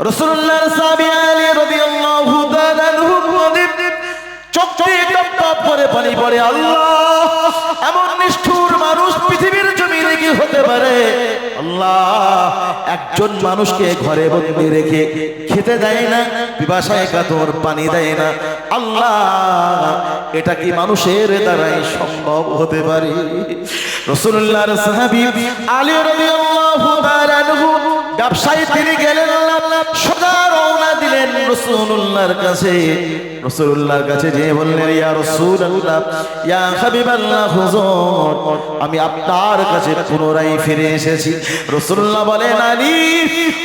রাসূলুল্লাহর সাহাবী আলী রাদিয়াল্লাহু তাআলা আনহু চোখে টপ টপ করে পানি পড়ে। আল্লাহ, এমন নিষ্ঠুর মানুষ পৃথিবীর জমিনে কি হতে পারে? আল্লাহ, একজন মানুষকে ঘরে বন্দি রেখে খেতে দেয় না, পিপাসায় কাতর পানি দেয় না। আল্লাহ, এটা কি মানুষের দ্বারাই সম্ভব হতে পারে? রাসূলুল্লাহর সাহাবী আলী রাদিয়াল্লাহু তাআলা আনহু ব্যবসায়ী তিনি গেলেন, সোজা রওনা দিলেন রাসূলুল্লাহর কাছে। রাসূলুল্লাহর কাছে যেয়ে বললেন, ইয়া রাসূলুল্লাহ, ইয়া হাবিবাল্লাহ, হুজুর, আমি আপনার কাছে পুনরায় ফিরে এসেছি। রাসূলুল্লাহ বলেন, আলী,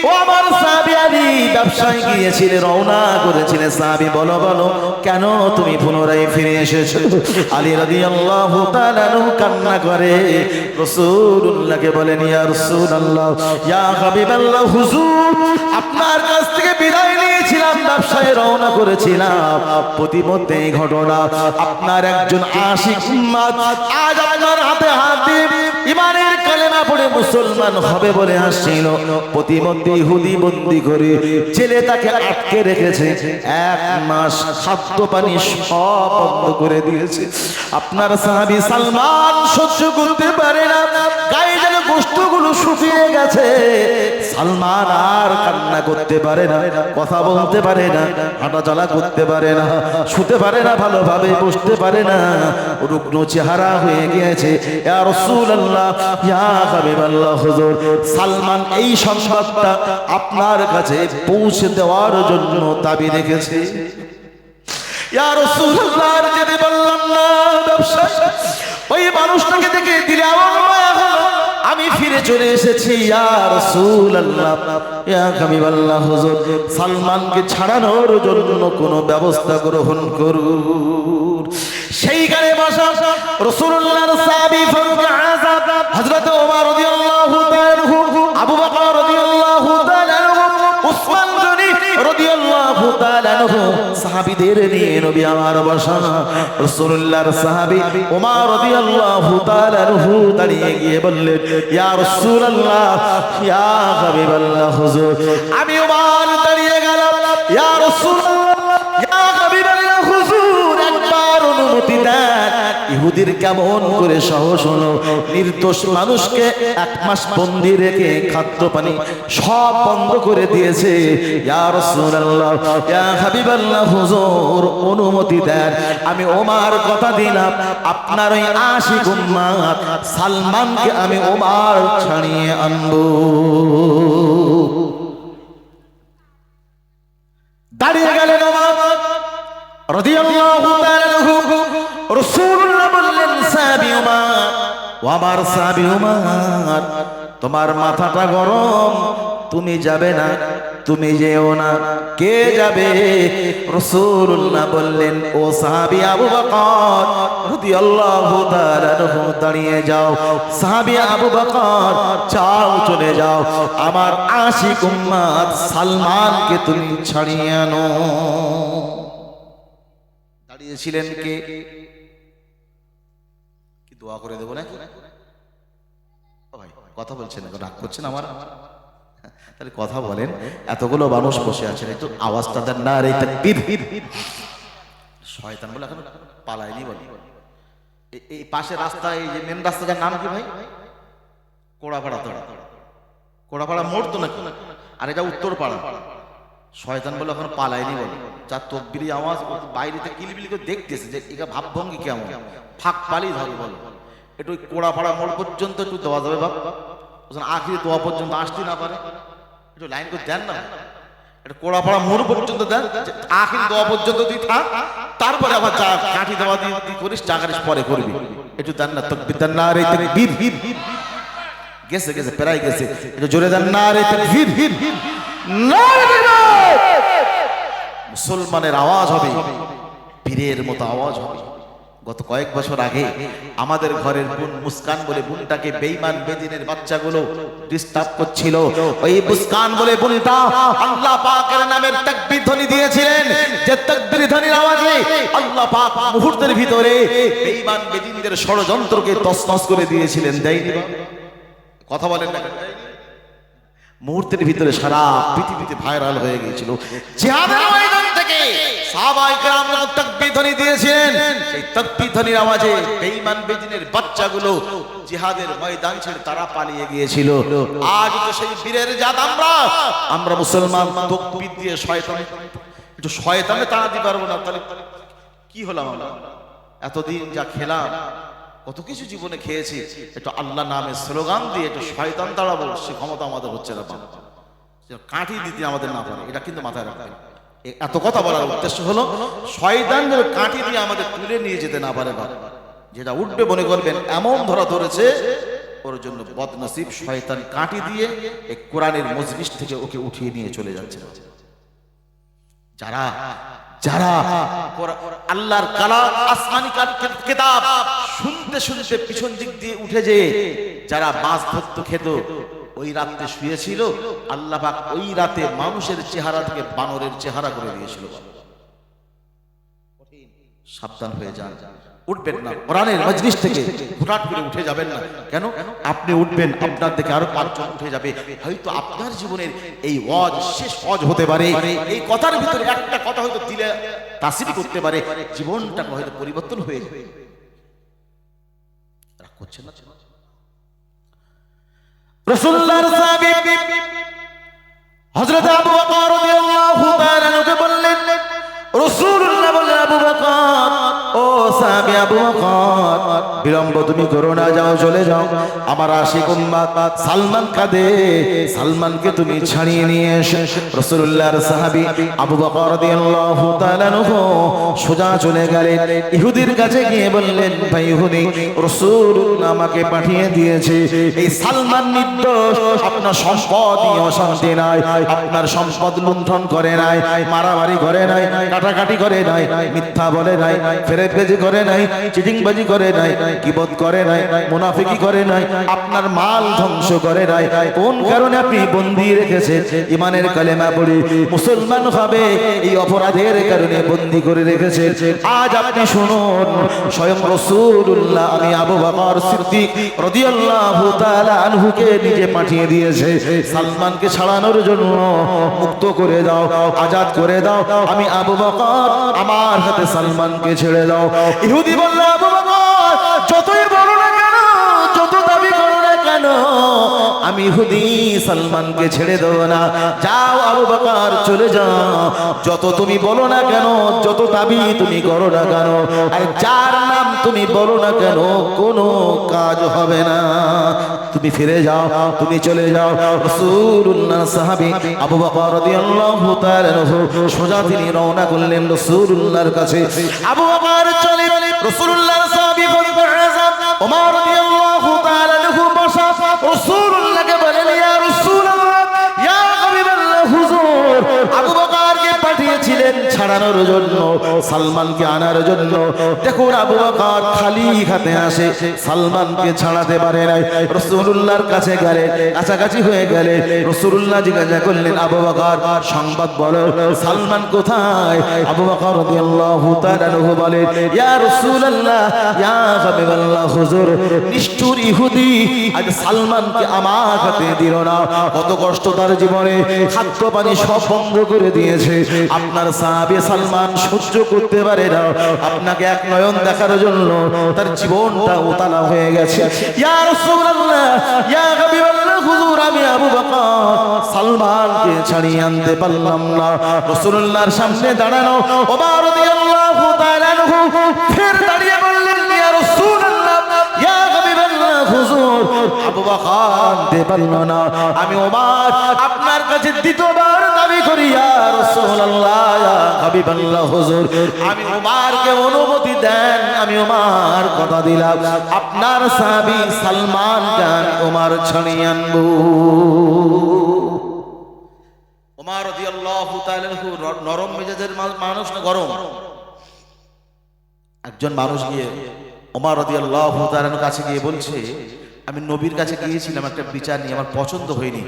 ও আমার সাহাবী আলী, ব্যবসায় গিয়েছিলে, রওনা করেছিলে, সাহাবী বলো বলো, কেন তুমি পুনরায় ফিরে এসেছো? আলী রাদিয়াল্লাহু তাআলা আনহু কান্না করে রাসূলুল্লাহকে বলেন, ইয়া রাসূলুল্লাহ, ইয়া হাবিবাল্লাহ, হুজুর, আপনার কাছ থেকে বিদায় নিয়েছিলাম, ব্যবসায় রওনা করেছিলাম, প্রতিমধ্যে এই ঘটনা, আপনার একজন আশিক উম্মত আজ আপনার হাতে হাত দিয়ে ঈমানের কালেমা পড়ে মুসলমান হবে বলে আসছিল, প্রতিমধ্যে ইহুদি বন্দী করে জেলে তাকে আটকে রেখেছে, 1 মাস খাদ্য পানি সব বন্ধ করে দিয়েছে। আপনার সাহাবী সালমান সহ্য করতে পারে না, গায়ে যেন গোশতগুলো শুকিয়ে গেছে। সালমান আর কান্না করতে পারে না, কথা বলতে পারে না, হাঁটা চলা করতে পারে না, শুতে পারে না, ভালোভাবে বসতে পারে না, রুগ্ন চেহারা হয়ে গিয়েছে। ইয়া রাসূলুল্লাহ, ইয়া হাবিবাল্লাহ, হুজুর, সালমান এই সংবাদটা আপনার কাছে পৌঁছে দেওয়ার জন্য দাবি রেখেছে। ইয়া রাসূলুল্লাহ, যদি বললাম না ব্যবসা, ওই মানুষটাকে দেখে দিলে আমার মায়া হলো, আমি ফিরে চলে এসেছি। ইয়া রাসূলুল্লাহ, ইয়া হাবিবাল্লাহ, হুজুর, সালমানকে ছাড়ানোর জন্য কোনো ব্যবস্থা গ্রহণ করুন। সেইখানে বসা রাসূলুল্লাহর সাহাবী হযরত ওমর রাদিয়াল্লাহু তাআলা আনহু, আবু বকর রাদিয়াল্লাহু তাআলা আনহু, উসমান গনি রাদিয়াল্লাহু তাআলা আনহু, সাহাবীদের নিয়ে নবী আমার বসা। রাসূলুল্লাহর সাহাবী ওমর রাদিয়াল্লাহু তাআলা আনহু দাঁড়িয়ে গিয়ে বললেন, ইয়া রাসূলুল্লাহ, ইয়া হাবিবাল্লাহ, হুজুর, আমি ওমর দাঁড়িয়ে গেলাম। ইয়া রাসূলুল্লাহ, ইয়া হাবিবাল্লাহ, হুজুর, একবার অনুমতি দেন। ইহুদির কেমন করে সাহস হলো, নির্দোষ মানুষকে 1 মাস বন্দী রেখে খাদ্য পানি সব বন্ধ করে দিয়েছে। ইয়া রাসূলুল্লাহ, ইয়া হাবিবাল্লাহ, হুজুর, অনুমতি দেন, আমি ওমর কথা দিলাম, আপনার ওই আশিক উম্মত সালমানকে আমি ওমর ছাড়িয়ে আনবো। দাঁড়িয়ে গেলেন ওমর রাদিয়াল্লাহু তাআলা আনহু। রাসূলুল্লাহ বললেন, সাহাবী ওমর, ও আমার সাহাবী ওমর, তোমার মাথাটা গরম, তুমি যাবে না, তুমি যেও না। কে যাবে? রাসূলুল্লাহ বললেন, ও সাহাবী আবু বকর রাদিয়াল্লাহু তাআলা আনহু, দাঁড়িয়ে যাও। সাহাবী আবু বকর, যাও, চলে যাও, আমার আশিক উম্মত সালমানকে তুমি ছাড়িয়ে আনো। দাঁড়িয়েছিলেন কে? কি দোয়া করে দেবো নাকি? ভাই কথা বলছেন, রাগ করছেন আমার? তাহলে কথা বলেন, এতগুলো মানুষ বসে আছেন, একটু আওয়াজটা দেন না। রে তাকবীর! শয়তান বলে এখন পালায়নি বলে। এই পাশে রাস্তা, এই যে মেন রাস্তাটার নাম কি ভাই? কোড়াপাড়া। তো কোড়াপাড়া মোড় তো নাকি? আর এটা উত্তরপাড়া। শয়তান বলে এখন পালায়নি বলে, যার তকবীরি আওয়াজ বাইরেতে কিলবিলি করে দেখতেছে যে এটা ভাবভঙ্গি কেমন, ফাঁক পালি ধরে বলে। একটু ওই কোড়াপাড়া মোড় পর্যন্ত একটু দেওয়া যাবে বাপ, আখিরি দোয়া পর্যন্ত আসতে না পারে, একটু লাইন করে দেন না। এটা কোড়াপাড়া মোড় পর্যন্ত দেন, আখিরি দোয়া পর্যন্ত তুই থাক, তারপরে আবার যা কাঠি দেওয়া দিয়ে করিস, চা করিস পরে করবি, একটু দেন না। তাকবীর দেন না। রে তাকবীর! গেছে গেছে, প্রায় গেছে, একটু জোরে দেন না। রে তাকবীর! মুসলমানের আওয়াজ হবে, পীরের মতো আওয়াজ হবে। গত কয়েক বছর আগে আমাদের ঘরের বোন মুস্কান বলে বোনটাকে বেঈমান বেদিনের বাচ্চাগুলো ডিস্টার্ব করছিল। ওই মুস্কান বলে বোনটা আল্লাহ পাকের নামের তাকবীর ধ্বনি দিয়েছিলেন, যে তাকবীর ধ্বনির আওয়াজে আল্লাহ পাক মুহূর্তের ভিতরে বেঈমান বেদিনদের ষড়যন্ত্রকে তছনছ করে দিয়েছিলেন। দেয়নি? কথা বলেন না? মুহূর্তের ভিতরে সারা পৃথিবীতে ভাইরাল হয়ে গিয়েছিল। জিহাদের ময়দান থেকে সাহাবায়ে কেরাম যখন তাকবীর ধ্বনি দিয়েছিলেন, সেই তাকবীর ধ্বনির আওয়াজে বেঈমান বেদিনের বাচ্চাগুলো জিহাদের ময়দান ছেড়ে তারা পালিয়ে গিয়েছিল। আজ তো সেই বীরের জাত আমরা মুসলমান তাকবীর দিয়ে শয়তানে তাড়া দিতে পারবো না। তাহলে কি হলাম আমরা? এতদিন যা খেলাম, কত কিছু জীবনে খেয়েছি, একটু আল্লাহ নামে স্লোগান দিয়ে একটু শয়তান তাড়াবো, সে ক্ষমতা আমাদের হচ্ছে না। কাঠি দিতে আমাদের না পারে, এটা কিন্তু মাথায় রাখবেন। এত কথা বলার উদ্দেশ্য হলো শয়তান যেন কাঠি দিয়ে আমাদের তুলে নিয়ে যেতে না পারে। যেটা উঠবে মনে করবেন এমন ধরা ধরেছে, ওর জন্য বদনসিব, শয়তান কাঠি দিয়ে এই কোরআনের মজলিস থেকে ওকে উঠিয়ে নিয়ে চলে যাচ্ছে। যারা যারা আল্লাহর কালাম, আসমানি কিতাব শুনতে শুনতে পিছন দিক দিয়ে উঠে যে যারা মাছ ধরতে খেত, ওই রাতে শুয়েছিল, আল্লাহ পাক ওই রাতে মানুষের চেহারা থেকে বানরের চেহারা করে দিয়েছিল। সাবধান হয়ে যান, উঠবেন না কোরআনের মজলিস থেকে, হুটহাট করে উঠে যাবেন না। কেন? আপনি উঠবেন, আপনার দিকে আরো 5 জন উঠে যাবে। হয়তো আপনার জীবনের এই ওয়াজ শেষ ওয়াজ হতে পারে। এই কথার ভিতরে একটা কথা হয়তো দিলে তাসির করতে পারে, জীবনটা হয়তো পরিবর্তন হয়ে যাবে। রাগ করছেন না? রাসূলুল্লাহর সাহাবী হযরত আবু বকর রাদিয়াল্লাহু তাআলা আনহু বললেন, রাসূলুল্লাহ বললেন, আবু বকর, ও সাহাবী আবু বকর, বিলম্ব তুমি করো না, যাও চলে যাও। আমার আশিক উম্মত সালমান কাঁদে, সালমানকে তুমি ছাড়িয়ে নিয়ে এসো। রাসূলুল্লাহর সাহাবী আবু বকর রাদিয়াল্লাহু তাআলা আনহু সোজা চলে গেলেন ইহুদির কাছে গিয়ে বললেন, ভাই ইহুদি, রাসূলুল্লাহ আমাকে পাঠিয়ে দিয়েছে, এই সালমান নির্দোষ, আপনার সম্পদ নিয়ে অশান্তি নাই, আপনার সম্পদ লুণ্ঠন করে নাই, মারামারি করে নাই, কাটাকাটি করে নাই, মিথ্যা বলে নাই, ফেরেববাজি করে নাই, চিটিংবাজি করে নাই, কিবত করে নাই, মুনাফিকি করে নাই, আপনার মাল ধ্বংস করে নাই। কোন কারণে আপনি বন্দী রেখেছেন? ঈমানের কালেমা পড়ে মুসলমান হবে, এই অপরাধের কারণে বন্দী করে রেখেছেন। আজ আপনি শুনুন, স্বয়ং রাসূলুল্লাহ আমি আবু বকর সিদ্দিক রাদিয়াল্লাহু তাআলা আনহুকে নিজে পাঠিয়ে দিয়েছে সালমানকে ছাড়ানোর জন্য। মুক্ত করে দাও, আজাদ করে দাও, আমি আবু বকর আমার হাতে সালমানকে ছেড়ে দাও। ইহুদি বলল, আবু বকর যতই বলো না কেন, যত দাবি করো না কেন, আমি ইহুদি সালমানকে ছেড়ে দেব না। যাও আবু বকর, চলে যাও, যত তুমি বলো না কেন, যত দাবি তুমি করো না কেন, আর যার নাম তুমি বলো না কেন, কোনো কাজ হবে না। তুমি ফিরে যাও, তুমি চলে যাও। রাসূলুল্লাহ সাহাবী আবু বকর রাদিয়াল্লাহু তাআলা সোজা তিনি রওনা করলেন রাসূলুল্লাহর কাছে। আবু বকর চলে রাসূলুল্লাহর সাহাবী ওমর রাদিয়াল্লাহু তাআলা বসা রাসূলুল্লাহকে বলেন, ইয়া রাসূলুল্লাহ, ইয়া হাবিবাল্লাহ, হুজুর আবু বকরকে পাঠিয়েছিলেন ছাড়ানোর জন্য, সালমানকে আনার জন্য। দেখুন আবু বকর খালি হাতে আসে, সালমানকে ছাড়াতে পারে নাই। রাসূলুল্লাহর কাছে গেলেন, কাছাকাছি হয়ে গেলেন। রাসূলুল্লাহ জিজ্ঞাসা করলেন, আবু বকর সংবাদ বলো, সালমান কোথায়? আবু বকর রাদিয়াল্লাহু তাআলা আনহু বলেন, ইয়া রাসূলুল্লাহ, ইয়া হাবিবাল্লাহ, হুজুর নিষ্ঠুর ইহুদি আজ সালমানকে আমার হাতে দিল না। কত কষ্ট তার জীবনে, খাদ্য পানি সব বন্ধ করে দিয়েছে। আপনার সাহাবী সালমান সহ্য করতে পারে না, আপনাকে এক নয়ন দেখার জন্য তার জীবনটা উতালা হয়ে গেছে। ইয়া রাসূলুল্লাহ, ইয়া হাবিবাল্লাহ, হুজুর আমি আবু বকর সালমানকে ছাড়িয়ে আনতে পারলাম না। রাসূলুল্লাহর সামনে দাঁড়ানো ওমর রাদিয়াল্লাহু তাআলা আনহু ফের দাঁড়িয়ে বললেন, ইয়া রাসূলুল্লাহ, ইয়া হাবিবাল্লাহ, হুজুর আবু বকর আনতে পারল না, আমি ওমর আপনার কাছে দ্বিতীয়বার দাবি করি, ইয়া রাসূলুল্লাহ, ইয়া হাবিবাল্লাহ, হুজুর আমি ওমরকে অনুমতি দেন, আমি ওমর কথা দিলাম আপনার সাহাবী সালমানকে আমি ওমর ছাড়িয়ে আনবো। ওমর রাদিয়াল্লাহু তাআলা নরম মেজাজের মানুষ না গরম? একজন মানুষ গিয়ে ওমর রাদিয়াল্লাহু তাআলার কাছে গিয়ে বলছে, আমি নবীর কাছে গিয়েছিলাম একটা বিচার নিয়ে, আমার পছন্দ হয়নি,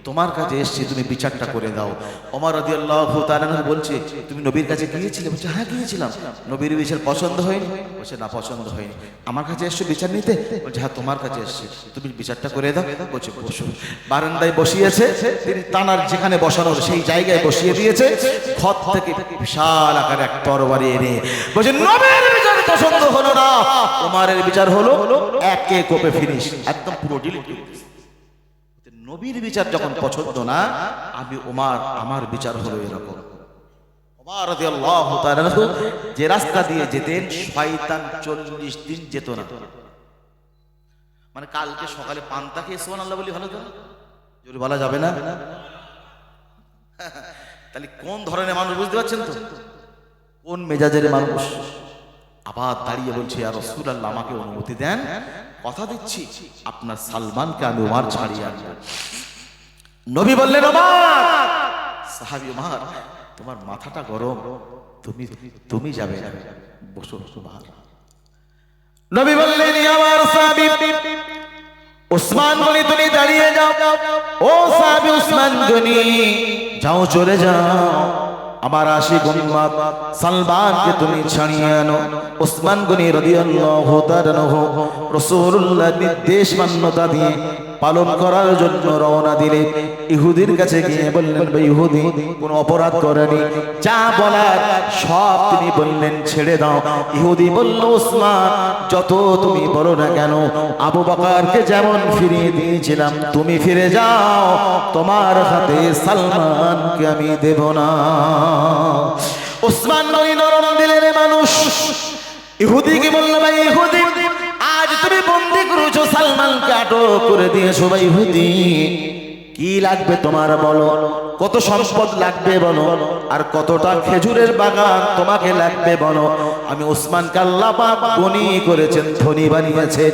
তোমার কাছে এসেছি, তুমি বিচারটা করে দাও। ওমর রাদিয়াল্লাহু তাআলা বলছে, তুমি নবীর কাছে গিয়েছিলে? বলছে হ্যাঁ গিয়েছিলাম। নবীর বিচার পছন্দ হয়নি? বলছে না পছন্দ হয়নি। আমার কাছে এসছো বিচার নিতে? বলছে হ্যাঁ তোমার কাছে এসেছি, তুমি বিচারটা করে দাও। বলছে বসো। বারান্দায় বসিয়েছে, তিনি তানার যেখানে বসানোর সেই জায়গায় বসিয়ে দিয়েছে। ঘর থেকে বিশাল আকার এক তরবারি এনে বলছে নবীর বিচার পছন্দ হলো না, ওমরের বিচার হলো, একে কোপে ফিনিশ, একদম পুরো ডিলিট করে দিয়েছে। নবীর বিচার যখন পছন্দ না, আমি ওমর, আমার বিচার হলো এরকম। ওমর রাদিয়াল্লাহু তাআলা যে রাস্তা দিয়ে যেতেন শয়তান 40 দিন যেত না। মানে কালকে সকালে পান্তা খেয়ে সুবহানাল্লাহ বলি ভালো তো, জোরে বলা যাবে না? তাহলে কোন ধরনের মানুষ বুঝতে পারছেন তো, কোন মেজাজের মানুষ। আবার দাঁড়িয়ে বলছে ইয়া রাসূলুল্লাহ আমাকে অনুমতি দেন, কথা দিচ্ছি আপনার সালমানকে আমি ওমর ছাড়িয়ে আনবো। নবী বললেন ওমর, সাহাবী ওমর তোমার মাথাটা গরম, তুমি যাবে না, বসো ওমর। নবী বললেন আমার সাহাবী উসমান গনি তুমি দাঁড়িয়ে যাও। ও সাহাবী উসমান গনি যাও, চলে যাও, আমার আশিক উম্মত সালমানকে তুমি ছাড়িয়ে আনো। উসমান গনি রাদিয়াল্লাহু তাআলা রাসূলুল্লাহ নির্দেশ মান্যতা দিয়ে পালন করার জন্য রওনা দিলেন। ইহুদির কাছে গিয়ে বললেন ভাই ইহুদি কোনো অপরাধ করেনি, যা বলার সব তিনি বললেন, ছেড়ে দাও। ইহুদি বলল উসমান যত তুমি বলো না কেন, আবু বকরকে যেমন ফিরিয়ে দিয়েছিলাম তুমি ফিরে যাও, তোমার হাতে সালমানকে আমি দেব না। উসমান নয় নরম দিলের মানুষ, ইহুদিকে বলল ভাই ইহুদি আজ তুমি বন্দী করেছো, সালমানকে আটক করে দিয়েছো, ভাই ইহুদি কি লাগবে তোমার বলো, কত সম্পদ লাগবে বলো, আর কতটা খেজুরের বাগান তোমাকে লাগবে বলো। আমি উসমানকে আল্লাহ পাক গনি করেছেন, ধনী বানিয়েছে,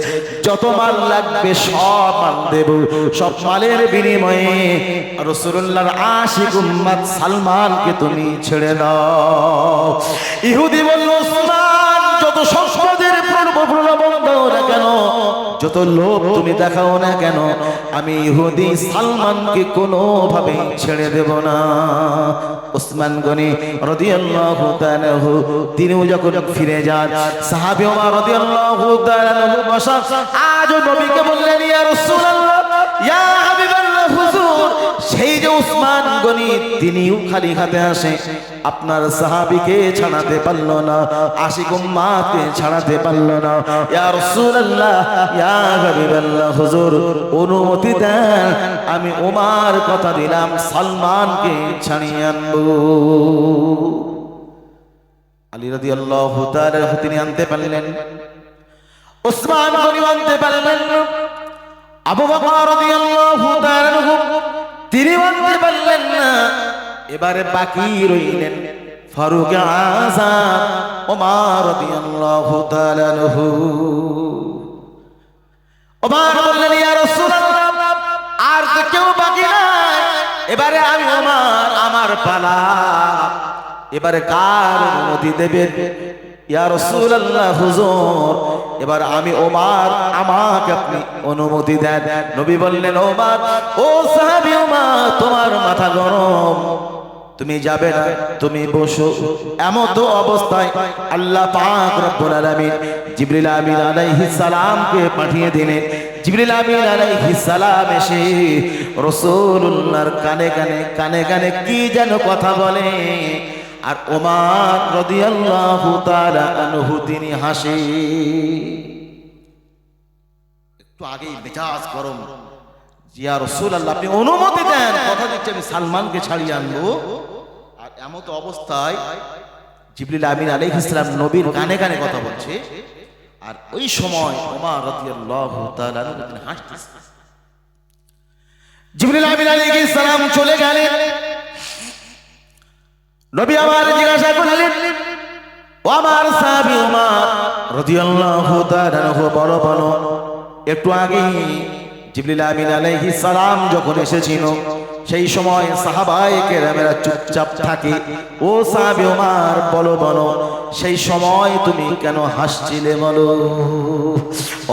যত মাল লাগবে সব মাল দেব, সব মালের বিনিময়ে রাসূলুল্লাহর আশিক উম্মত সালমানকে তুমি ছেড়ে দাও। ইহুদি বলল উসমান যত সম্পদের প্রলোভন দাও না কেন, যত লোভ তুমি দেখাও না কেন, আমি ইহুদি সালমানকে কোনো ভাবে ছেড়ে দেব না। উসমান গনি রাদিয়াল্লাহু তাআলা তিনিও যখন ফিরে যান, সাহাবী ওমর রাদিয়াল্লাহু তাআলা বসা আজ নবীকে বললেন ইয়া রাসূলুল্লাহ ইয়া হাবিবাল্লাহ হুজুর, সেই যে উসমান গনি তিনিও খালি হাতে আসে, আপনার সাহাবীকে ছাড়াতে পারল না, আশিক উম্মতকে ছাড়াতে পারল না। ইয়া রাসূলুল্লাহ ইয়া হাবিবাল্লাহ হুজুর অনুমতি দেন, আমি ওমর কথা দিলাম সালমানকে ছাড়িয়ে আনবো। আলী রাদিয়াল্লাহু তাআলা তিনি আনতে পারলেন, উসমান গনি আনতে পারলেন, আবু বকর রাদিয়াল্লাহু তাআলা তিনি আনতে পারলেন না। এবারে বাকি রইলেন ফারুক আযম ওমর রাদিয়াল্লাহু তাআলা আনহু। ওমর বললেন ইয়া রাসূলুল্লাহ আর তো কেউ বাকি নাই, এবারে আমি ওমর, আমার পালা, এবারে কার অনুমতি দেবেন? ইয়া রাসূলুল্লাহ হুজুর এবার আমি ওমর, আমাকে আপনি অনুমতি দেন। নবী বললেন ওমর, ও সাহাবী ওমর তোমার মাথা গরম, তুমি যাবে না, তুমি বসো। এমত অবস্থায় আল্লাহ পাক রব্বুল আলামিন জিবরিল আমিন আলাইহিস সালামকে পাঠিয়ে দিলেন। জিবরিল আমিন আলাইহিস সালাম এসে রাসূলুল্লাহর কানে কানে কি যেন কথা বলে, আর ওমর রাদিয়াল্লাহু তাআলা আনহু তিনি হাসে। একটু আগেই মেজাজ গরম, ইয়া রাসূলুল্লাহ আপনি অনুমতি দেন, কথা দিচ্ছি আমি সালমানকে ছাড়িয়ে আনবো। আর এমত অবস্থায় জিবরিল আমিন আলাইহিস সালাম নবীর কানে কানে কথা বলছে, আর ওই সময় ওমর রাদিয়াল্লাহু তাআলা তিনি হাসতেছেন। জিবরিল আমিন আলাইহিস সালাম চলে গেলেন, নবী আমার জিজ্ঞাসা করলেন ও আমার সাহাবী ওমর রাদিয়াল্লাহু তাআলা বলো একটু আগে জিবরিল আমিন আলাইহিস সালাম যখন এসেছিল সেই সময় সাহাবায়ে কেরামেরা চুপচাপ থাকে। ও সাহাবী ওমর বলো সেই সময় তুমি কেন হাসছিলে বলো?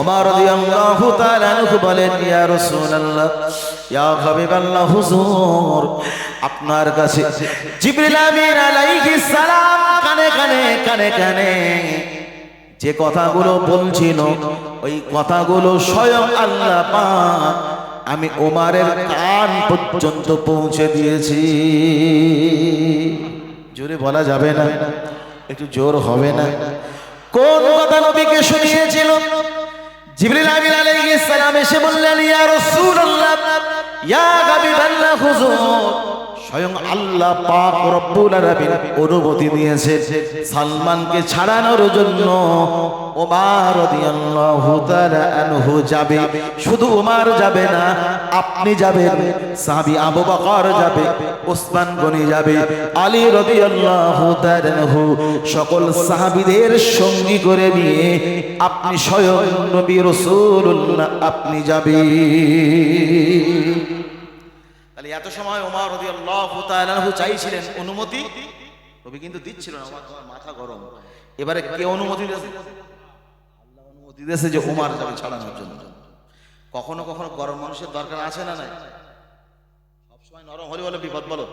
ওমর রাদিয়াল্লাহু তাআলা আনহু বলেন, ইয়া রাসূলুল্লাহ, ইয়া হাবিবাল্লাহ, হুজুর আপনার কাছে জিবরিল আমিন আলাইহিস সালাম কানে যে কথাগুলো বলছিল, ওই কথাগুলো স্বয়ং আল্লাহ পাক আমি ওমরের কান পর্যন্ত পৌঁছে দিয়েছি। জোরে বলা যাবে না? একটু জোর হবে না? কোন কথা নবীকে শুনিয়েছিল? জিবরিল আমিন আলাইহিস সালাম এসে বললেন, ইয়া রাসূলুল্লাহ, ইয়া হাবিবাল্লাহ, হুজুর স্বয়ং আল্লাহ পাক রব্বুল আলামিন অনুমতি দিয়েছে সালমানকে ছাড়ানোর জন্য। ওমর রাদিয়াল্লাহু তাআলা আনহু যাবে। শুধু ওমর যাবে না, আপনি যাবেন, সাহাবী আবু বকর যাবে, ওসমান গনি যাবে, আলী রাদিয়াল্লাহু তাআলা আনহু সকল সাহাবীদের সঙ্গী করে নিয়ে আপনি স্বয়ং নবী রাসূলুল্লাহ আপনি যাবেন। তাহলে এত সময় ওমর রাদিয়াল্লাহু তাআলা আনহু চাইছিলেন অনুমতি, নবী কিন্তু দিচ্ছিল না। আমার মাথা গরম। এবারে কে অনুমতি দিয়েছে? আল্লাহ অনুমতি দিয়েছে যে ওমর যাবে ছাড়ানোর জন্য। কখনো কখনো গরম মানুষের দরকার আছে না নাই? সব সময় নরম হলে বলে বিপদ, বলো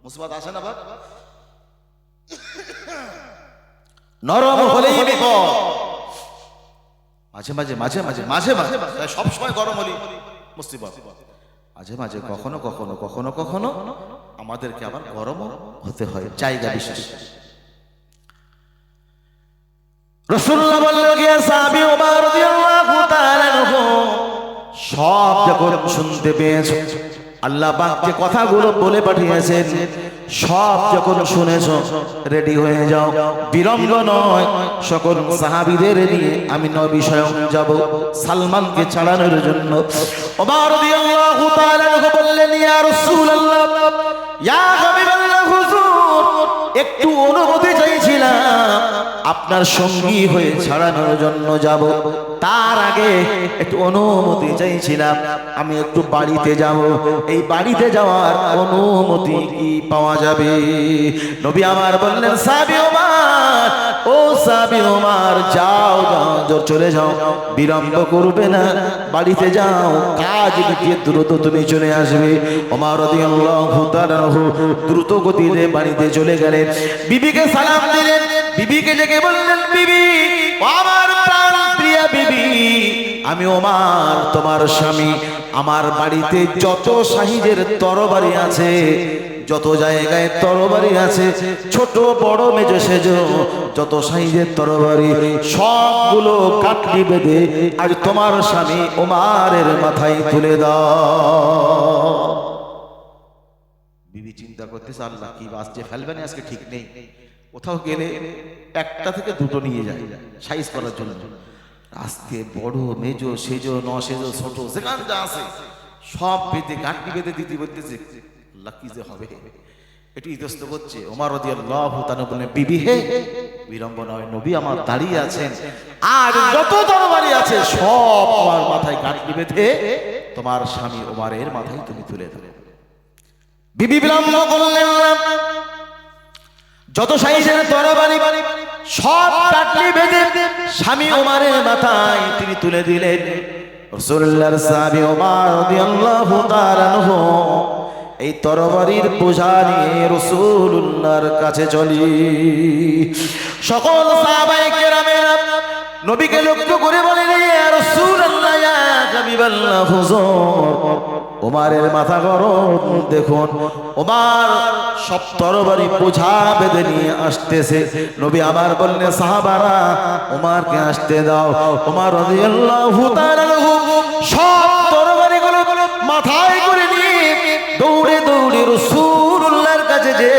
মুসিবত আসে না? বাপ নরম হলেই বিপদ। মাঝে মাঝে সব সময় গরম হলে মুসিবত। মাঝে মাঝে কখনো কখনো আমাদেরকে আবার গরম হতে হয়, জায়গা বিশেষ। রাসূলুল্লাহ বললেন, ইয়া সাহাবী ওমর রাদিয়াল্লাহু তাআলা আনহু, সব যখন শুনতে পেয়েছো, আল্লাহ পাক যে কথাগুলো বলে পাঠিয়েছেন সব যখন শুনেছো, রেডি হয়ে যাও, বিলম্ব নয়। সকল সাহাবীদের নিয়ে আমি নবী স্বয়ং যাব সালমানকে ছাড়ানোর জন্য। ওমর রাদিয়াল্লাহু তাআলা আনহু বললেন, ইয়া রাসূলুল্লাহ, ইয়া হাবিবাল্লাহ, হুজুর একটু অনুমতি চাইছিলাম আপনার সঙ্গী হয়ে ছাড়ানোর জন্য যাব। তার আগে একটু অনুমতি চাইছিলাম, আমি একটু বাড়িতে যাব। এই বাড়িতে যাওয়ার অনুমতি কি পাওয়া যাবে? নবী আমার বললেন, সাহাবী ওমর, ও সাহাবী ওমর, যাও চলে যাও, বিলম্ব করবে না, বাড়িতে যাও, কাজ মিটিয়ে দ্রুত তুমি চলে আসবে। ওমর রাদিয়াল্লাহু তাআলা দ্রুত গতিতে বাড়িতে চলে গেলেন। বিবিকে সালাম দিলেন, বিবিকে ডেকে বললেন, বিবি, আমার প্রাণ প্রিয়া বিবি, আমি ওমর তোমার স্বামী। আমার বাড়িতে যত সাইজের তরবারি আছে, যত জায়গায় তরবারি আছে, ছোট বড় মেজো সেজো যত সাইজের তরবারি, সবগুলো কাটলি বেঁধে আর তোমার স্বামী ওমরের মাথায় তুলে দাও। বিবি চিন্তা করতেছে, আল্লাহ কি বাঁচতে ফেলবেন আজকে, ঠিক নেই। কোথাও গেলে একটা থেকে দুটো নিয়ে যায় সাইজ করার জন্য। আজকে বড় মেজো সেজো ন সেজো ছোট যেখান যা আছে সব বেঁধে গাঁটনি বেঁধে দিতে বলতেছে। আল্লাহ কি যে হবে, একটু ইতস্ত করছে। ওমর রাদিয়াল্লাহু তাআলা বললেন, বিবি হে, বিলম্ব নয়, নবী আমার দাঁড়িয়ে আছেন, আর যত তরবারি আছে সব আমার মাথায় গাঁটনি বেঁধে তোমার স্বামী ওমরের মাথায় তুমি তুলে দেবে। বিবি বিলম্ব করলেন না, যত সাইজের তরবারি সব কাটলি বেঁধে স্বামী ওমরের মাথায় তিনি তুলে দিলেন। রাসূলুল্লাহর সাহাবী ওমর রাদিয়াল্লাহু তাআলা আনহু এই তরবারির বোঝা নিয়ে রাসূলুল্লাহর কাছে চলি। সকল সাহাবায়ে কেরামেরা নবীকে লক্ষ্য করে বলেন, ইয়া রাসূলুল্লাহ, ইয়া হাবিবাল্লাহ, হুজুর ওমরের মাথা গরম, দেখুন ওমর সব তরবারি বোঝা বেঁধে নিয়ে আসতেছে। নবী আমার বললেন, সাহাবারা ওমরকে আসতে দাও। ওমর রাদিয়াল্লাহু তাআলা সব তরবারিগুলো মাথায় করে নিয়ে দৌড়ে দৌড়ে রাসূলুল্লাহর কাছে যে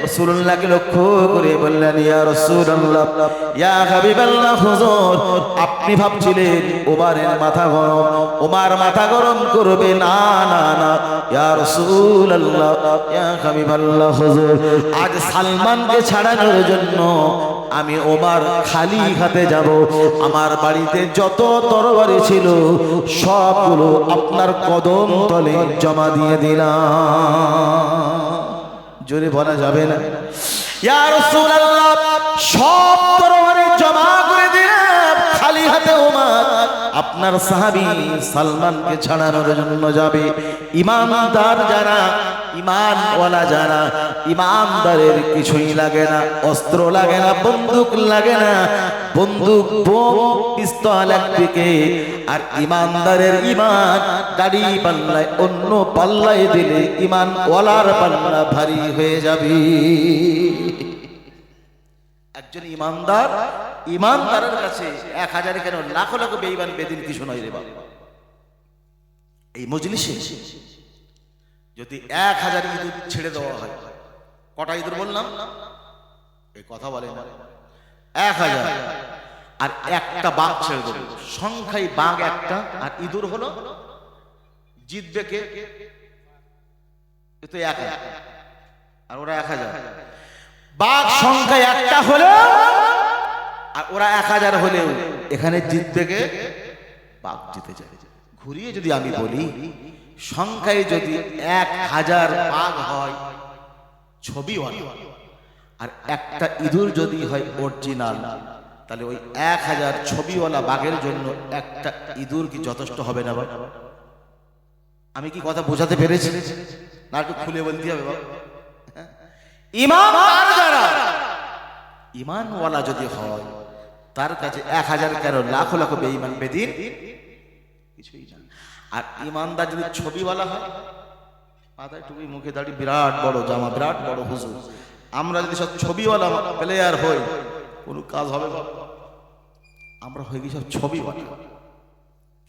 রাসূলুল্লাহকে লক্ষ্য করে বললেন, ইয়া রাসূলুল্লাহ, ইয়া হাবিবাল্লাহ, হুজুর আপনি ভাবছিলেন ওমরের মাথা গরম, ওমর মাথা গরম করবে না, না না, ইয়া রাসূলুল্লাহ, ইয়া হাবিবাল্লাহ, হুজুর আজ সালমানকে ছাড়ানোর জন্য আমি ওমর খালি হাতে যাব। আমার বাড়িতে যত তরবারি ছিল সবগুলো আপনার কদম তলে জমা দিয়ে দিলাম। জোরে বলা যাবে না? ইয়া রাসূলুল্লাহ, সব তরবারি জমা করে দিলাম, খালি হাতে ওমর আপনার সাহাবী সালমানকে ছাড়ানোর জন্য যাবে। ইমানদার যারা, ইমানওয়ালা যারা, ইমানদারের কিছুই লাগে না, অস্ত্র লাগে না, বন্দুক লাগে না, বন্দুক বোম পিস্তল একদিকে, আর ইমানদারের ইমান দাড়ি পাল্লায় অন্য পাল্লায় দিলে ইমানওয়ালার পাল্লা ভারী হয়ে যাবে। একজন ইমানদার, ইমানদারের কাছে 1000 কেন লাখ লাখ বেঈমান বেদিন কিছু নয় রে বাবা। এই মজলিসে যদি 1000 ইঁদুর ছেড়ে দেওয়া হয়, কটা ইঁদুর বললাম? এই কথা বলে না, 1000, আর একটা বাঘ ছেড়ে দেবো, সংখ্যায় বাঘ একটা আর ইঁদুর হলো, জিতবে কে? এ তো 1000 আর ওরা 1000। বাঘ সংখ্যায় একটা হলো আর ওরা 1000 হলেও এখানে জিতবে কে? বাঘ জিতে যায়। ঘুরিয়ে যদি আমি বলি, সংখ্যায় যদি 1000 বাঘ হয় ছবিওয়ালা, আর একটা ইঁদুর যদি হয় অরিজিনাল, তাহলে ওই 1000 ছবিওয়ালা বাঘের জন্য একটা ইঁদুর কি যথেষ্ট হবে না বাবা? আমি কি কথা বোঝাতে পেরেছি না? একটু খুলে বলতে হবে বাবা। ইমানদার যারা, ইমানওয়ালা যদি হয়, তার কাছে 1000 কেন লাখ লাখ বেঈমান বেদিন কিছুই না। আর ইমানদার যদি ছবিওয়ালা হয়, মাথায় টুপি, মুখে দাড়ি, বিরাট বড় জামা, বিরাট বড় হুজুর, আমরা যদি সব ছবিওয়ালা প্লেয়ার হই, কোনো কাজ হবে বাবা? আমরা হয়ে গেছি সব ছবিওয়ালা,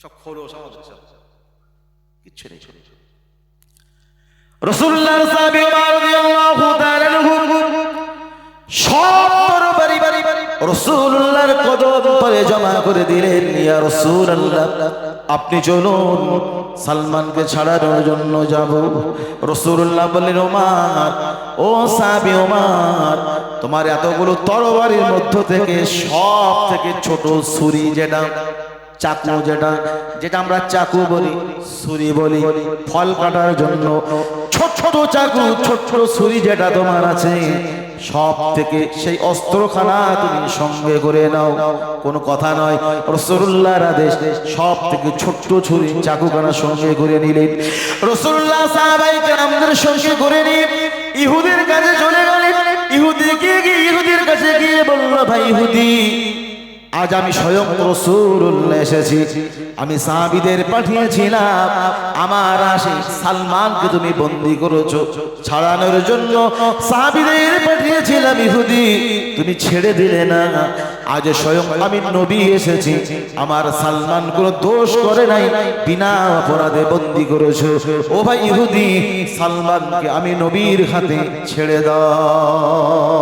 সব খোলস, আমাদের সব কিচ্ছু নেই। রাসূলুল্লাহ রাদিয়াল্লাহু তাআলা সব তরবারি রাসূলুল্লাহর কদম তলে জমা করে দিলেন। ইয়া রাসূলুল্লাহ, আপনি চলুন, সালমানকে ছাড়ানোর জন্য যাব। রাসূলুল্লাহ বললেন, ওমর, ও সাহাবী ওমর, তোমার এতগুলো তরবারির মধ্য থেকে সব থেকে ছোট ছুরি, যেটা চাকু, যেটা আমরা চাকু বলি, ছুরি বলি ফল কাটার জন্য, ছোট ছোট চাকু, ছোট ছোট ছুরি যেটা তোমার আছে, সব থেকে সেই অস্ত্রখানা তুমি সঙ্গে করে নাও। কোনো কথা নয়, রাসূলুল্লাহর আদেশ, সব থেকে ছোট্ট ছুরি চাকুখানা সঙ্গে করে নিলেন। রাসূলুল্লাহ সাহাবায়ে কেরামদের সঙ্গে করে নিয়ে ইহুদির কাছে চলে গেলেন। ইহুদির কাছে গিয়ে বলল, ভাই ইহুদি, আজ আমি স্বয়ং রাসূলুল্লাহ এসেছি, আমি সাহাবীদের পাঠিয়েছিলাম, আমার আশে সালমানকে তুমি বন্দী করেছো, ছাড়ানোর জন্য সাহাবীদের পাঠিয়েছিলাম, ইহুদি তুমি ছেড়ে দিলে না। আজ স্বয়ং আমি নবী এসেছি, আমার সালমান কোনো দোষ করে নাই, বিনা অপরাধে বন্দী করেছো। ও ভাই ইহুদি, সালমানকে আমি নবীর হাতে ছেড়ে দাও।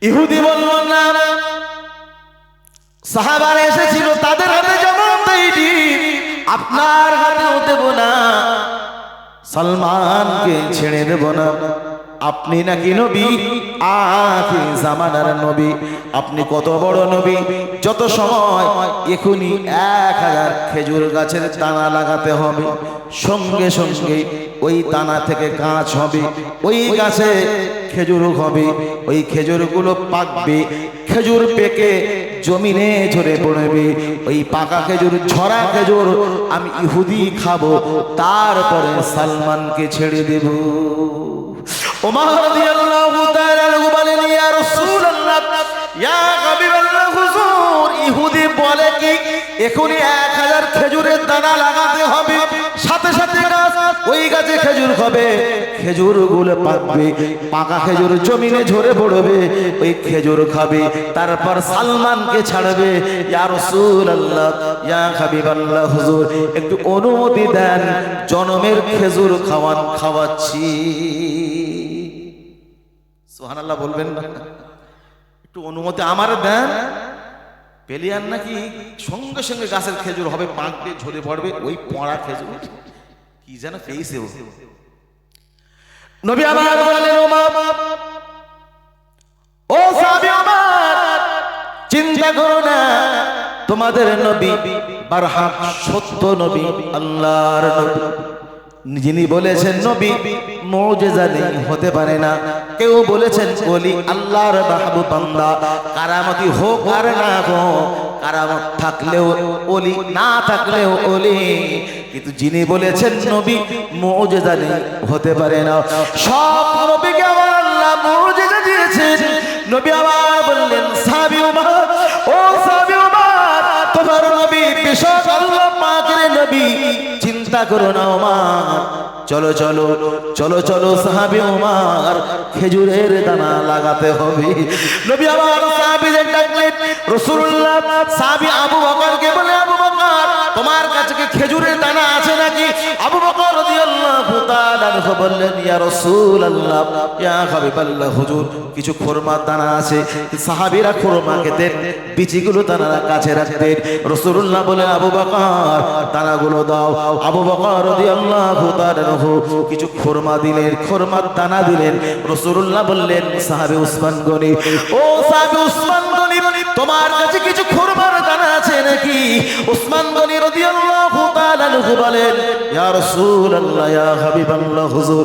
ইহুদি বলল, না, সাহাবারা এসেছিল, তাদের হাতে যেমন দেইনি, আপনার হাতেও দেব না, সালমানকে ছেড়ে দেব না। আপনি নাকি নবী, আখির জামানার নবী, আপনি কত বড় নবী, যত সময় এখনই 1000 খেজুর গাছের দানা লাগাতে হবে, সঙ্গে সঙ্গে ওই দানা থেকে গাছ হবে, ওই গাছে খেজুর হবে, ওই খেজুরগুলো পাকবে, খেজুর পেকে জমিনে ঝরে পড়বে, ওই পাকা খেজুর, ঝরা খেজুর আমি ইহুদি খাবো, তারপরে সালমানকে ছেড়ে দেব। ওমর রাদিয়াল্লাহু তাআলা আনহু বলেন, ইয়া রাসূলুল্লাহ, ইয়া হাবিবাল্লাহ, হুজুর, ইহুদি বলে কি এখনই 1000 খেজুরের দানা লাগাতে হবে, সাথে সাথে গাছ, ওই গাছে খেজুর হবে, খেজুরগুলো পাকবে, পাকা খেজুর জমিনে ঝরে পড়বে, ওই খেজুর খাবে, তারপর সালমানকে ছাড়বে। ইয়া রাসূলুল্লাহ, ইয়া হাবিবাল্লাহ, হুজুর একটু অনুমতি দেন, জনমের খেজুর খাওয়াচ্ছি। সুবহানাল্লাহ বলবেন না? একটু অনুমতি আমার দেন। পেলিয়ান নাকি সঙ্গে সঙ্গে গাছের খেজুর হবে, পাকবে, ঝরে পড়বে, ওই পড়া খেজুর কি যেন পেয়েছে ও। নবী আমার বললেন, ও সাহাবী আমার, চিন্তা করো না, তোমাদের নবী বারহাক সত্য নবী, আল্লাহর নবী, যিনি বলেছেন নবী মুজিজা নেই, হতে পারে না, কেউ বলেছেন ওলি আল্লাহর মাহবুব বান্দা, কারামতি হোক আর না হোক, কারামত থাকলেও ওলি, না থাকলেও ওলি। কিন্তু যিনি বলেছেন নবী মুজিজা নেই, হতে পারে না। সব নবীকে আমার আল্লাহ মুজিজা দিয়েছেন। নবী আবার বললেন সাহাবী উমর, ও সাহাবী উমর, তোমার নবী বিশ্বর আল্লাহ পাকের নবী, চিন্তা করো না উমর, চলো চলো চলো চলো সাহাবী উমর, খেজুরের দানা লাগাতে হবে। নবী আবার সাহাবীদের ডাকলেন, রাসূলুল্লাহ সাহাবী আবু বকরকে বলে, আবু বকর, তোমার কাছে কি খেজুরের দানা আছে নাকি? আবু বকর রাদিয়াল্লাহু তাআলা বললেন, ইয়া রাসূলুল্লাহ, ইয়া হাবিবাল্লাহ, হুজুর, কিছু খোরমার দানা আছে। সাহাবীরা খোরমা খেতেন, বিচিগুলো তারা কাছে রাখতেন। রাসূলুল্লাহ বলেন, আবু বকর, দানাগুলো দাও। আবু বকর রাদিয়াল্লাহু তাআলা কিছু খোরমা দিলেন, খোরমার দানা দিলেন। রাসূলুল্লাহ বললেন, সাহাবী উসমান গনি, ও সাহাবী উসমান গনি, তোমার কাছে কিছু খোরমার দানা আছে নাকি? উসমান গনি রাদিয়াল্লাহু তাআলা বলেন, ইয়া রাসূলুল্লাহ, ইয়া হাবিবাল্লাহ, হুজুর,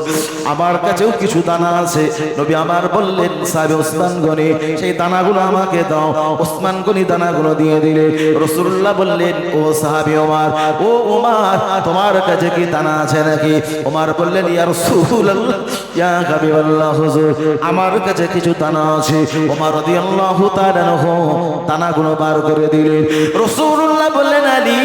আমার কাছেও কিছু দানা আছে। নবী আমার বললেন, সাহাবী উসমান গনি, সেই দানাগুলো আমাকে দাও। উসমান গনি দানাগুলো দিয়ে দিলে। রাসূলুল্লাহ বললেন, ও সাহাবী ওমর, ও ওমর, তোমার কাছে কি দানা আছে নাকি? ওমর বললেন, ইয়া রাসূলুল্লাহ, ইয়া হাবিবাল্লাহ, হুজুর, আমার কাছে কিছু দানা আছে। ওমর রাদিয়াল্লাহু তাআলা দানাগুলো বার করে দিলেন। রাসূলুল্লাহ বললেন, আলী,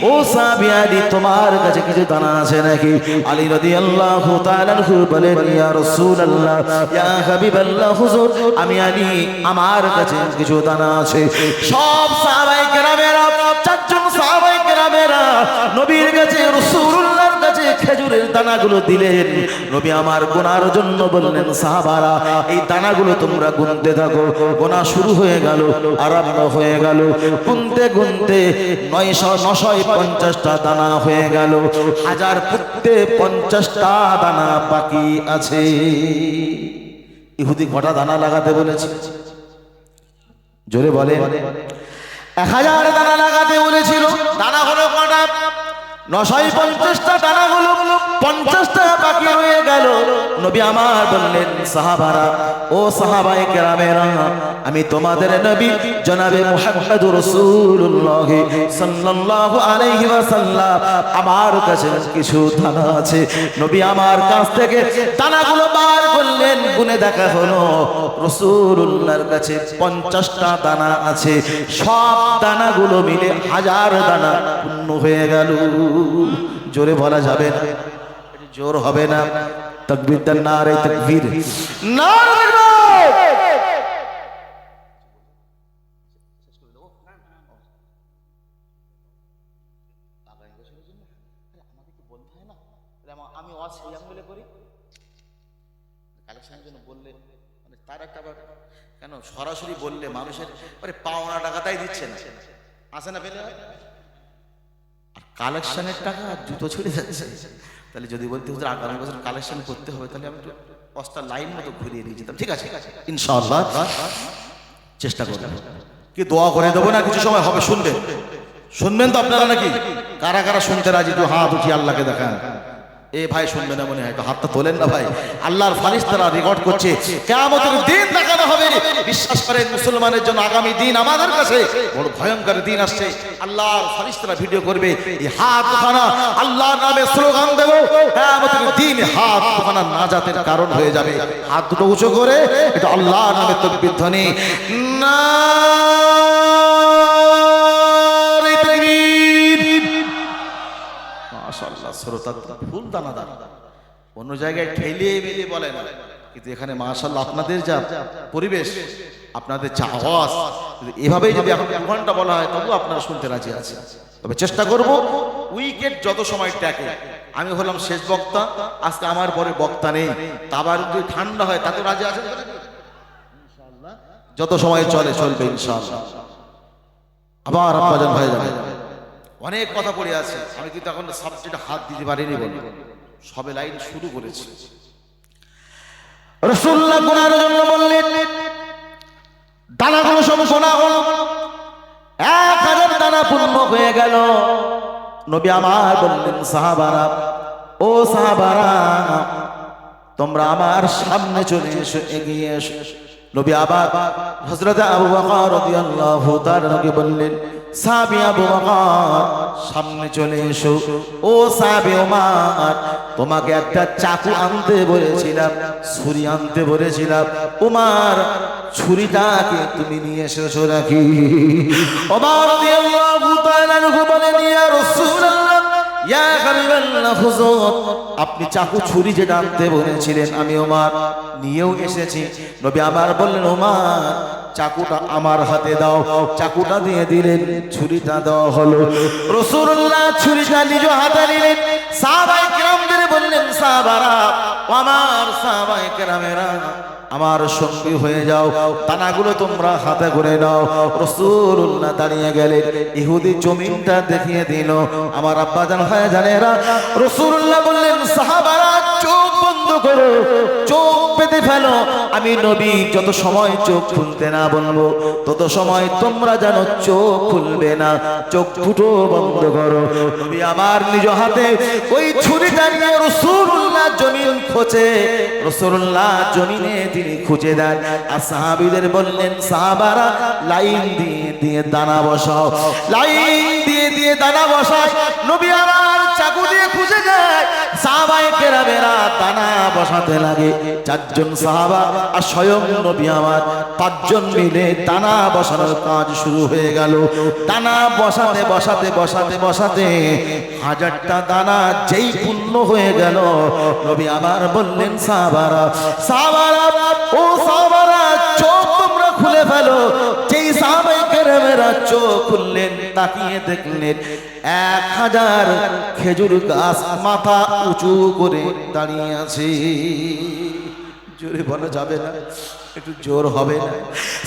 ও সাহাবী আলী, তোমার কাছে কিছু দানা আছে নাকি? আলী রাদিয়াল্লাহু তাআলা বলেন, ইয়া রাসূলুল্লাহ, ইয়া হাবিবাল্লাহ, হুজুর, আমি আলী, আমার কাছে কিছু দানা আছে। সব সাহাবায়ে কেরামেরা, চারজন সাহাবায়ে কেরামেরা নবীর কাছে, রাসূলুল্লাহর কাছে খেজুরের দানাগুলো দিলেন। নবী আমার গোনার জন্য বললেন, সাহাবারা, এই দানাগুলো তোমরা গুনতে থাকো। গোনা শুরু হয়ে গেল, আরম্ভ হয়ে গেল। গুনতে গুনতে 950টা দানা হয়ে গেল। 1000 ফুটতে 50টা দানা বাকি আছে। ইহুদি কটা দানা লাগাতে বলেছে? জোরে বলে। 1000 দানা লাগাতে বলেছিল। দানা হলো কটা? 950টা দানা হলো, 50টা বাকি রয়ে গেল। নবী আমার বললেন, সাহাবারা, ও সাহাবায়ে কেরামেরা, আমি তোমাদের নবী জনাবে মুহাম্মদুর রাসূলুল্লাহ সাল্লাল্লাহু আলাইহি ওয়াসাল্লাম, আমার কাছে কিছু দানা আছে। নবী আমার কাছ থেকে দানাগুলো বার করলেন, গুনে দেখা হলো রাসূলুল্লাহর কাছে 50টা দানা আছে। সব দানাগুলো মিলে 1000 দানা পূর্ণ হয়ে গেল। জোরে বলা যাবে না? জোর হবে না? তাকবীর দেন, নারে তাকবীর, নারে তাকবীর। আমি ওয়াজ বলে করি কালেকশনের জন্য বললে, মানে তার একটা কেন সরাসরি বললে মানুষের পাওনা টাকাটাই দিচ্ছে না, আসে না পেলে, কালেকশনের টাকা জুতো ছুড়ে যাচ্ছে। তাহলে যদি বলতে হুজুর আগামী বছর কালেকশন করতে হবে, তাহলে আমি একটু 5টা লাইন মতো ঘুরিয়ে দিয়ে যেতাম। ঠিক আছে, ইনশাআল্লাহ চেষ্টা করবেন। কি দোয়া করে দেবো না, কিছু সময় হবে, শুনবেন, শুনবেন তো আপনারা নাকি? কারা কারা শুনতে রাজি? তো হাত উঠিয়ে আল্লাহকে দেখান। এ ভাই শুনবে না মনে হয়, হাতটা তোলেন না ভাই। আল্লাহর ফারিস্তারা রেকর্ড করছে, কিয়ামতের দিন দেখানো হবে। বিশ্বাস করেন মুসলমানের জন্য আগামী দিন আমাদের কাছে বড় ভয়ঙ্কর দিন আসছে। আল্লাহর ফারিস্তারা ভিডিও করবে, এই হাত দুখানা আল্লাহর নামে স্লোগান দেব, কিয়ামতের দিন হাত দুখানা নাজাতের কারণ হয়ে যাবে। হাত দুটো উঁচু করে এটা আল্লাহর নামে তাকবীর ধ্বনি, না ফুল দানাদার। অন্য জায়গায় ঠেলিয়ে মেলিয়ে বলে না, কিন্তু এখানে মাশাআল্লাহ আপনাদের যা পরিবেশ, আপনাদের যা আওয়াজ, এভাবেই যদি এখন 2 ঘন্টা বলা হয় তবু আপনারা শুনতে রাজি আছেন। তবে চেষ্টা করব উইকেট যত সময় ট্যাকে। আমি হলাম শেষ বক্তা, আজকে আমার পরে বক্তা নেই। আবার যদি ঠান্ডা হয় তাতে রাজি আছেন ইনশাআল্লাহ? যত সময় চলে চলবে ইনশাআল্লাহ। আবার আপনাদের হয়ে যাবে। অনেক কথা পড়ে আছে, আমি কিন্তু এখন সাবজেক্টে হাত দিতে পারিনি বলে সবে লাইন শুরু করেছি। রাসূলুল্লাহ গুনার জন্য বললেন, দানাগুলো সব সোনা হলো, 1000 দানা পূর্ণ হয়ে গেল। নবী আমার বললেন, সাহাবারা, ও সাহাবারা, তোমরা আমার সামনে চলে এসো, এগিয়ে এসো। নবী আবার হযরত আবু বকর রাদিয়াল্লাহু তাআলা নবী বললেন, সাহাবী আবু বকর সামনে চলে এসো। ও সাহাবী ওমর, তোমাকে একটা চাকু আনতে বলেছিলাম, ছুরি আনতে বলেছিলাম, ওমর ছুরিটাকে তুমি নিয়ে এসেছো নাকি? ওমর রাদিয়াল্লাহু তাআলা বলেন, ইয়া রাসূলুল্লাহ, ইয়া হাবিবাল্লাহ, হুজুর আপনি চাকু ছুরি যেটা আনতে বলেছিলেন আমি ওমর নিয়েও এসেছি। নবী আবার বললেন, ওমর চাকুটা আমার হাতে দাও। চাকুটা দিয়ে দিলেন, ছুরিটা দেওয়া হলো। রাসূলুল্লাহ ছুরিটা নিজ হাতে নিলেন। সাহাবায়ে কেরামদের বললেন, সাহাবারা, আমার সাহাবায়ে কেরামেরা, আমার সঙ্গী হয়ে যাও, দানাগুলো তোমরা হাতে করে নাও। রাসূলুল্লাহ দাঁড়িয়ে গেলেন, ইহুদি জমিনটা দেখিয়ে দিল। আমার আব্বাজান ভাই জানেরা, রাসূলুল্লাহ বললেন, সাহাবারা চোখ বন্ধ করো, চোখ পেতে ফেলো। আমি নবী যত সময় চোখ খুলতে না বলবো তত সময় তোমরা জানো চোখ খুলবে না। চোখ দুটো বন্ধ করো। নবী আমার নিজ হাতে ওই ছুরিটা নিয়ে রাসূলুল্লাহ জমিন খোঁচে, রাসূলুল্লাহ জমিনে তিনি খুঁজে দেন। আর সাহাবীদের বললেন, সাহাবারা লাইন দিয়ে দিয়ে দানা বসাও, লাইন দিয়ে দিয়ে দানা বসাও। নবী আমার চাকু দিয়ে খুঁজে যায়, সাহাবায়ে কেরামেরা দানা বসাতে লাগে। চারজন সাহাবা আর স্বয়ং নবী আমার পাঁচজন মিলে দানা বসানোর কাজ শুরু হয়ে গেল। দানা বসাতে বসাতে বসাতে বসাতে 1000টা দানা যেই পূর্ণ হয়ে গেল, নবী আমার বললেন, সাহাবারা, সাহাবারা, ও সাহাবারা চোখ তোমরা খুলে ফেলো। যেই সাহাবায়ে কেরামেরা চোখ খুললেন, তাকিয়ে দেখলেন 1000 খেজুর গাছ মাথা উঁচু করে দাঁড়িয়ে আছে। জোরে বলা যাবে না, একটু জোর হবে না।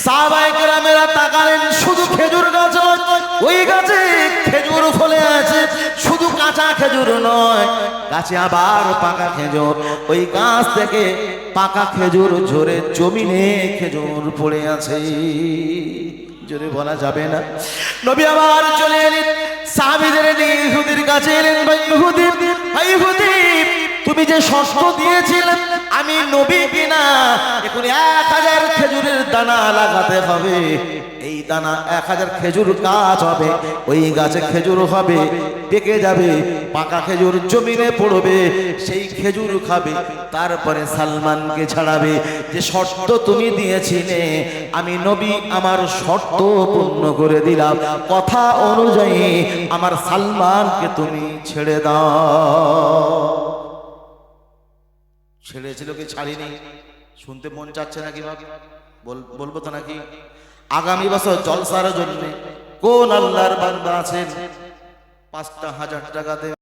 সাহাবায়ে কেরামেরা তাকালেন, শুধু খেজুর গাছ নয়, ওই গাছে খেজুর ফলে আছে। শুধু কাঁচা খেজুর নয়, গাছে আবার পাকা খেজুর। ওই গাছ থেকে পাকা খেজুর ঝরে জমিনে খেজুর পড়ে আছে। জোরে বলা যাবে না। নবী আবার চলে এলেন, সাহাবীদের নিয়ে ইহুদির কাছে এলেন। ভাই ইহুদি, ভাই ইহুদি, তুমি যে শর্ত দিয়েছিলেন আমি নবী কিনা, এখন 1000 খেজুরের দানা লাগাতে হবে। এই দানা 1000 খেজুর গাছ হবে, ওই গাছে খেজুর হবে, পেকে যাবে, পাকা খেজুর জমিনে পড়বে, সেই খেজুর খাবে, তারপরে সালমানকে ছাড়াবে। যে শর্ত তুমি দিয়েছিলে আমি নবী আমার শর্ত পূর্ণ করে দিলাম। কথা অনুযায়ী আমার সালমানকে তুমি ছেড়ে দাও। ছেড়েছিল কি ছাড়িনি? শুনতে মন চাচ্ছে নাকি? বলবো তো নাকি? আগামী বছর জলসার জন্য কোন আল্লাহর বান্দা আছেন 5,000 টাকা দেবে?